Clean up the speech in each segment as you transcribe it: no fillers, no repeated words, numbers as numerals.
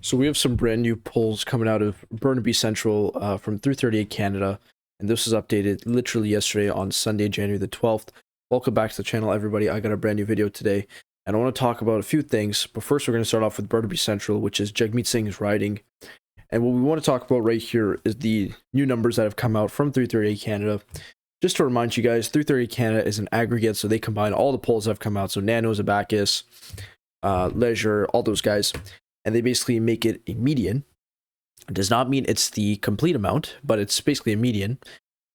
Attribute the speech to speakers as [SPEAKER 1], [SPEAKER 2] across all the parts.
[SPEAKER 1] So we have some brand new polls coming out of Burnaby Central from 338 Canada, and this was updated literally yesterday on Sunday, January the 12th. Welcome back to the channel, everybody. I got a brand new video today, and I want to talk about a few things. But first, we're going to start off with Burnaby Central, which is Jagmeet Singh's riding. And what we want to talk about right here is the new numbers that have come out from 338 Canada. Just to remind you guys, 338 Canada is an aggregate, so they combine all the polls that have come out. So Nanos, Abacus, Leisure, all those guys. And they basically make it a median. It does not mean it's the complete amount, but it's basically a median.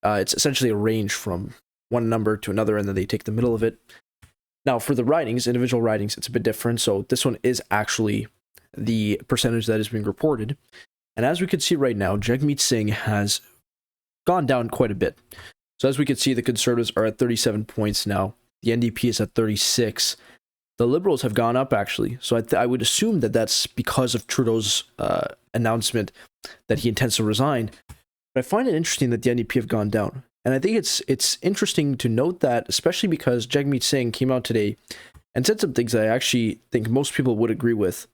[SPEAKER 1] It's essentially a range from one number to another, and then they take the middle of it. Now, for the ridings, individual ridings, it's a bit different. So this one is actually the percentage that is being reported. And as we can see right now, Jagmeet Singh has gone down quite a bit. So as we can see, the Conservatives are at 37 points now. The NDP is at 36. The Liberals have gone up, actually. So I would assume that that's because of Trudeau's announcement that he intends to resign. But I find it interesting that the NDP have gone down. And I think it's interesting to note that, especially because Jagmeet Singh came out today and said some things that I actually think most people would agree with.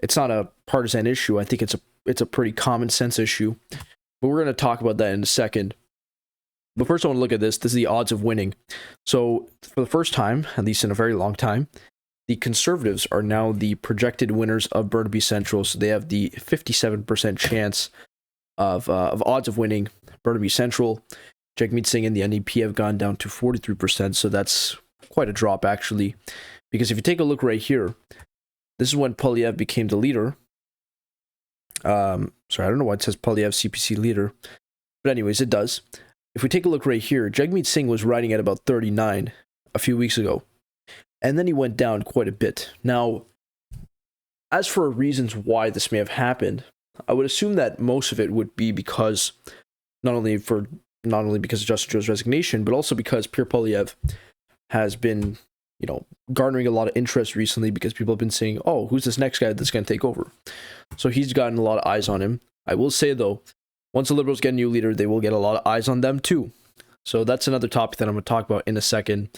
[SPEAKER 1] It's not a partisan issue. I think it's a pretty common sense issue. But we're going to talk about that in a second. But first I want to look at this. This is the odds of winning. So for the first time, at least in a very long time, the Conservatives are now the projected winners of Burnaby Central. So they have the 57% chance of odds of winning Burnaby Central. Jagmeet Singh and the NDP have gone down to 43%. So that's quite a drop, actually. Because if you take a look right here, this is when Poilievre became the leader. Sorry, I don't know why it says Poilievre CPC leader. But anyways, it does. If we take a look right here, Jagmeet Singh was riding at about 39 a few weeks ago. And then he went down quite a bit. Now, as for reasons why this may have happened, I would assume that most of it would be because not only because of Justin Trudeau's resignation, but also because Pierre Poilievre has been, garnering a lot of interest recently because people have been saying, "Oh, who's this next guy that's going to take over?" So he's gotten a lot of eyes on him. I will say though, once the Liberals get a new leader, they will get a lot of eyes on them too. So that's another topic that I'm going to talk about in a second.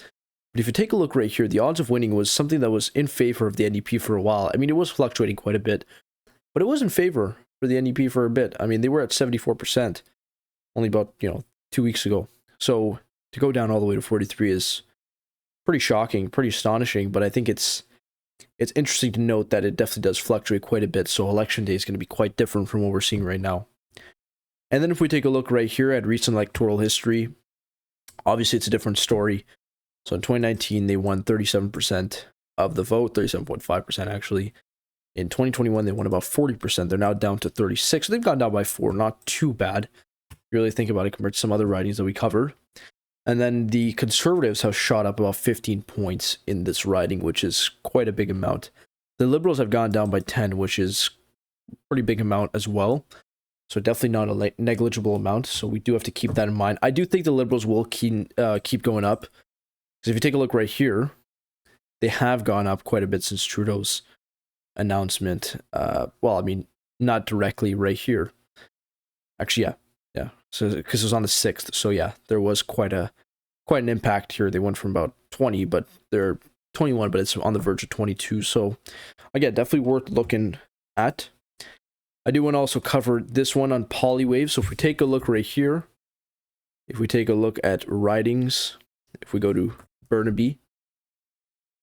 [SPEAKER 1] But if you take a look right here, the odds of winning was something that was in favor of the NDP for a while. I mean, it was fluctuating quite a bit, but it was in favor for the NDP for a bit. I mean, they were at 74% only about, 2 weeks ago. So to go down all the way to 43 is pretty shocking, pretty astonishing, but I think it's interesting to note that it definitely does fluctuate quite a bit. So election day is going to be quite different from what we're seeing right now. And then if we take a look right here at recent electoral history, obviously it's a different story. So in 2019, they won 37% of the vote, 37.5% actually. In 2021, they won about 40%. They're now down to 36. So they've gone down by 4, not too bad. If you really think about it compared to some other ridings that we covered. And then the Conservatives have shot up about 15 points in this riding, which is quite a big amount. The Liberals have gone down by 10, which is a pretty big amount as well. So definitely not a negligible amount. So we do have to keep that in mind. I do think the Liberals will keep going up. Because if you take a look right here, they have gone up quite a bit since Trudeau's announcement. Well, I mean, not directly right here. Actually, yeah. So because it was on the 6th, so yeah, there was quite an impact here. They went from about 20, but they're 21, but it's on the verge of 22. So again, definitely worth looking at. I do want to also cover this one on Poilievre. So if we take a look right here, if we take a look at ridings, if we go to Burnaby,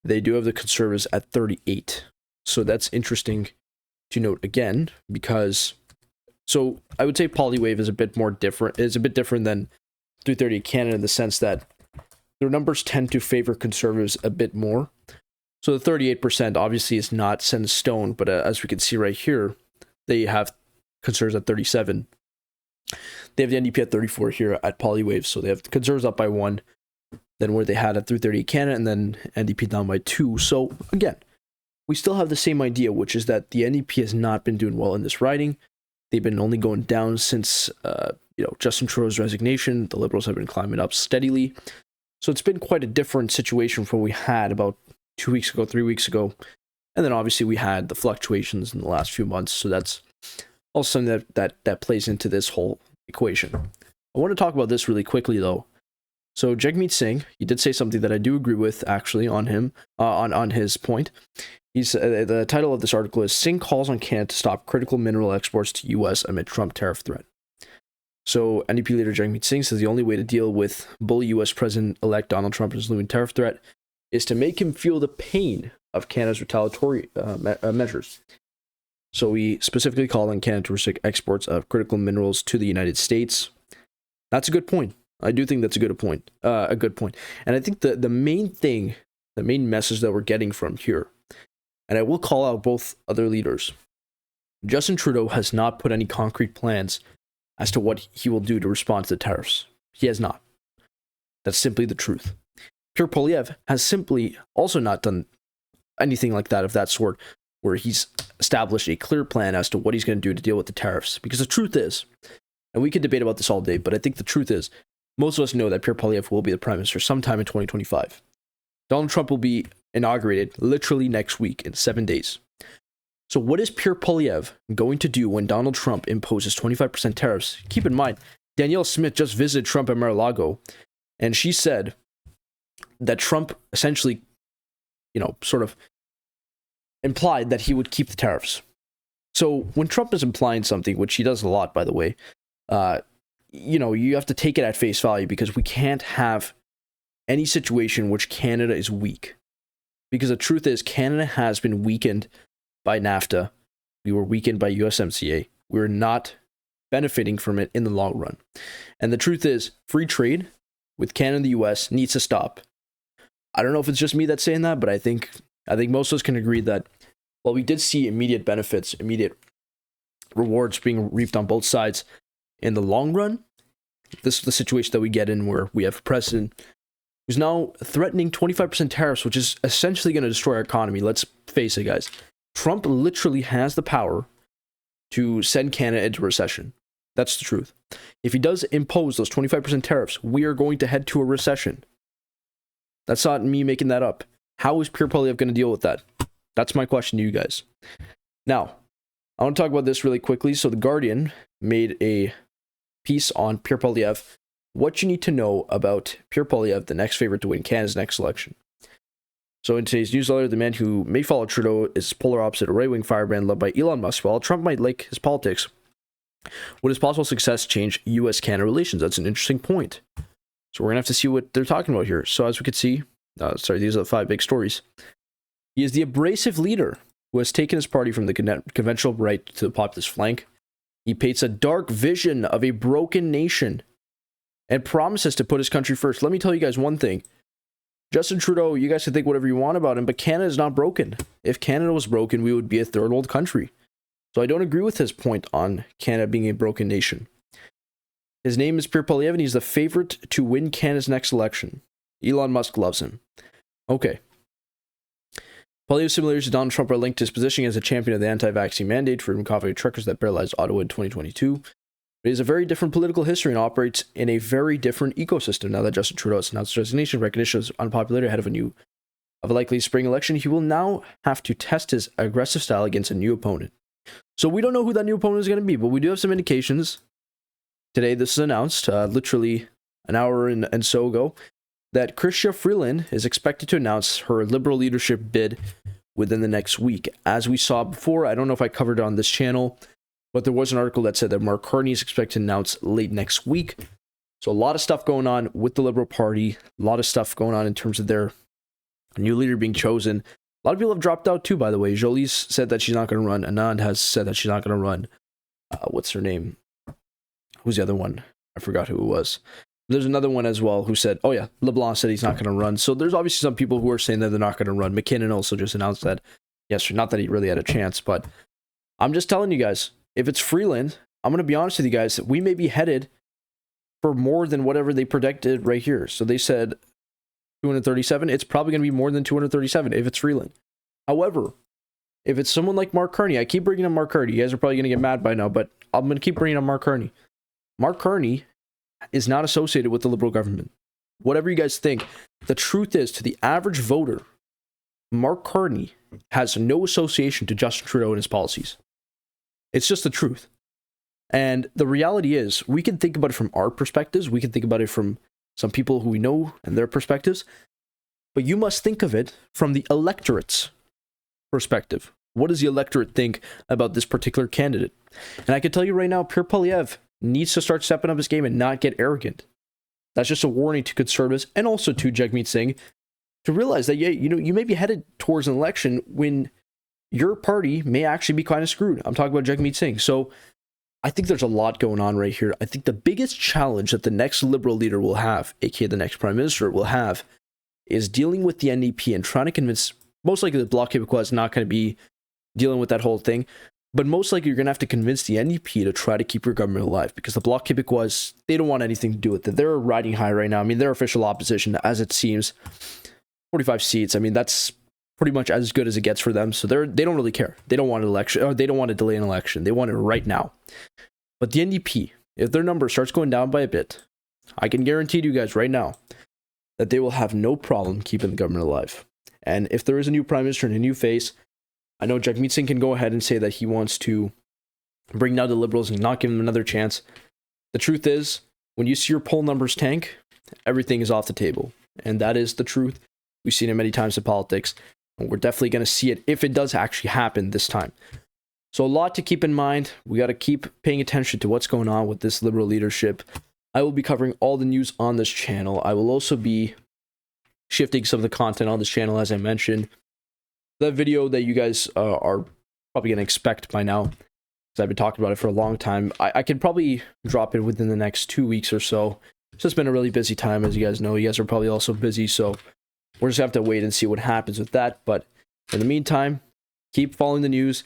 [SPEAKER 1] they do have the Conservatives at 38. So that's interesting to note again, because so I would say Poilievre is a bit different than 338 Canada in the sense that their numbers tend to favor Conservatives a bit more. So the 38% obviously is not set in stone, but as we can see right here, they have Conservatives at 37. They have the NDP at 34 here at Poilievre, so they have the Conservatives up by 1, than where they had at 338 Canada, and then NDP down by 2. So again, we still have the same idea, which is that the NDP has not been doing well in this riding. They've been only going down since Justin Trudeau's resignation. The Liberals have been climbing up steadily. So it's been quite a different situation from what we had about 2 weeks ago, 3 weeks ago. And then obviously we had the fluctuations in the last few months. So that's also something that plays into this whole equation. I want to talk about this really quickly though. So Jagmeet Singh, he did say something that I do agree with, actually, on him, on his point. He's the title of this article is Singh calls on Canada to stop critical mineral exports to U.S. amid Trump tariff threat. So NDP leader Jagmeet Singh says the only way to deal with bully U.S. President-elect Donald Trump's looming tariff threat is to make him feel the pain of Canada's retaliatory measures. So he specifically called on Canada to restrict exports of critical minerals to the United States. That's a good point. I do think that's a good point. And I think the main thing, the main message that we're getting from here, and I will call out both other leaders, Justin Trudeau has not put any concrete plans as to what he will do to respond to the tariffs. He has not. That's simply the truth. Pierre Poilievre has simply also not done anything like that of that sort, where he's established a clear plan as to what he's going to do to deal with the tariffs. Because the truth is, and we could debate about this all day, but I think the truth is, most of us know that Pierre Poilievre will be the Prime Minister sometime in 2025. Donald Trump will be inaugurated literally next week in 7 days. So what is Pierre Poilievre going to do when Donald Trump imposes 25% tariffs? Keep in mind, Danielle Smith just visited Trump at Mar-a-Lago, and she said that Trump essentially, sort of implied that he would keep the tariffs. So when Trump is implying something, which he does a lot, by the way, you have to take it at face value, because we can't have any situation in which Canada is weak. Because the truth is, Canada has been weakened by NAFTA. We were weakened by USMCA. We're not benefiting from it in the long run. And the truth is, free trade with Canada and the US needs to stop. I don't know if it's just me that's saying that, but I think most of us can agree that while we did see immediate benefits, immediate rewards being reaped on both sides, in the long run, this is the situation that we get in, where we have a president who's now threatening 25% tariffs, which is essentially going to destroy our economy. Let's face it, guys. Trump literally has the power to send Canada into recession. That's the truth. If he does impose those 25% tariffs, we are going to head to a recession. That's not me making that up. How is Pierre Poilievre going to deal with that? That's my question to you guys. Now, I want to talk about this really quickly. So The Guardian made a piece on Pierre Poilievre. What you need to know about Pierre Poilievre, the next favorite to win Canada's next election. So in today's newsletter, the man who may follow Trudeau is polar opposite a right-wing firebrand led by Elon Musk. While Trump might like his politics, would his possible success change U.S.-Canada relations? That's an interesting point. So we're going to have to see what they're talking about here. So as we could see, these are the 5 big stories. He is the abrasive leader who has taken his party from the conventional right to the populist flank. He paints a dark vision of a broken nation and promises to put his country first. Let me tell you guys one thing. Justin Trudeau, you guys can think whatever you want about him, but Canada is not broken. If Canada was broken, we would be a third world country. So I don't agree with his point on Canada being a broken nation. His name is Pierre Poilievre, and he's the favorite to win Canada's next election. Elon Musk loves him. Okay. Poilievre's similarities to Donald Trump are linked to his positioning as a champion of the anti-vaccine mandate for coffee truckers that paralyzed Ottawa in 2022. But he has a very different political history and operates in a very different ecosystem. Now that Justin Trudeau has announced his resignation, recognition of his unpopularity ahead of a likely spring election, he will now have to test his aggressive style against a new opponent. So we don't know who that new opponent is going to be, but we do have some indications. Today, this is announced, literally an hour and so ago, that Chrystia Freeland is expected to announce her Liberal leadership bid within the next week. As we saw before, I don't know if I covered it on this channel, but there was an article that said that Mark Carney is expected to announce late next week. So a lot of stuff going on with the Liberal Party, a lot of stuff going on in terms of their new leader being chosen. A lot of people have dropped out too, by the way. Jolie's said that she's not going to run. Anand has said that she's not going to run. What's her name? Who's the other one? I forgot who it was. There's another one as well who said, oh yeah, LeBlanc said he's not going to run. So there's obviously some people who are saying that they're not going to run. McKinnon also just announced that yesterday. Not that he really had a chance, but I'm just telling you guys, if it's Freeland, I'm going to be honest with you guys, that we may be headed for more than whatever they predicted right here. So they said 237. It's probably going to be more than 237 if it's Freeland. However, if it's someone like Mark Carney, I keep bringing up Mark Carney. You guys are probably going to get mad by now, but I'm going to keep bringing up Mark Carney. Mark Carney is not associated with the Liberal government. Whatever you guys think, the truth is, to the average voter, Mark Carney has no association to Justin Trudeau and his policies. It's just the truth. And the reality is, we can think about it from our perspectives. We can think about it from some people who we know and their perspectives, but you must think of it from the electorate's perspective. What does the electorate think about this particular candidate? And I can tell you right now, Pierre Poilievre needs to start stepping up his game and not get arrogant. That's just a warning to conservatives and also to Jagmeet Singh to realize that, you may be headed towards an election when your party may actually be kind of screwed. I'm talking about Jagmeet Singh. So I think there's a lot going on right here. I think the biggest challenge that the next Liberal leader will have, aka the next Prime Minister will have, is dealing with the NDP and trying to convince, most likely the Bloc Québécois is not going to be dealing with that whole thing, but most likely you're going to have to convince the NDP to try to keep your government alive, because the Bloc Québécois, they don't want anything to do with it. They're riding high right now. I mean, they're official opposition, as it seems. 45 seats. I mean, that's pretty much as good as it gets for them. So they don't really care. They don't want an election, or they don't want to delay an election. They want it right now. But the NDP, if their number starts going down by a bit, I can guarantee to you guys right now that they will have no problem keeping the government alive. And if there is a new prime minister and a new face, I know Jagmeet Singh can go ahead and say that he wants to bring down the Liberals and not give them another chance. The truth is, when you see your poll numbers tank, everything is off the table. And that is the truth. We've seen it many times in politics, and we're definitely going to see it if it does actually happen this time. So a lot to keep in mind. We got to keep paying attention to what's going on with this Liberal leadership. I will be covering all the news on this channel. I will also be shifting some of the content on this channel, as I mentioned. That video that you guys are probably going to expect by now, because I've been talking about it for a long time, I can probably drop it within the next 2 weeks or so. It's just been a really busy time, as you guys know. You guys are probably also busy, so we're just going to have to wait and see what happens with that. But in the meantime, keep following the news.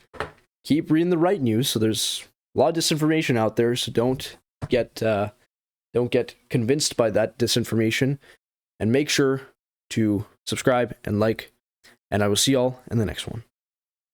[SPEAKER 1] Keep reading the right news. So there's a lot of disinformation out there, so don't get convinced by that disinformation. And make sure to subscribe and like. And I will see y'all in the next one.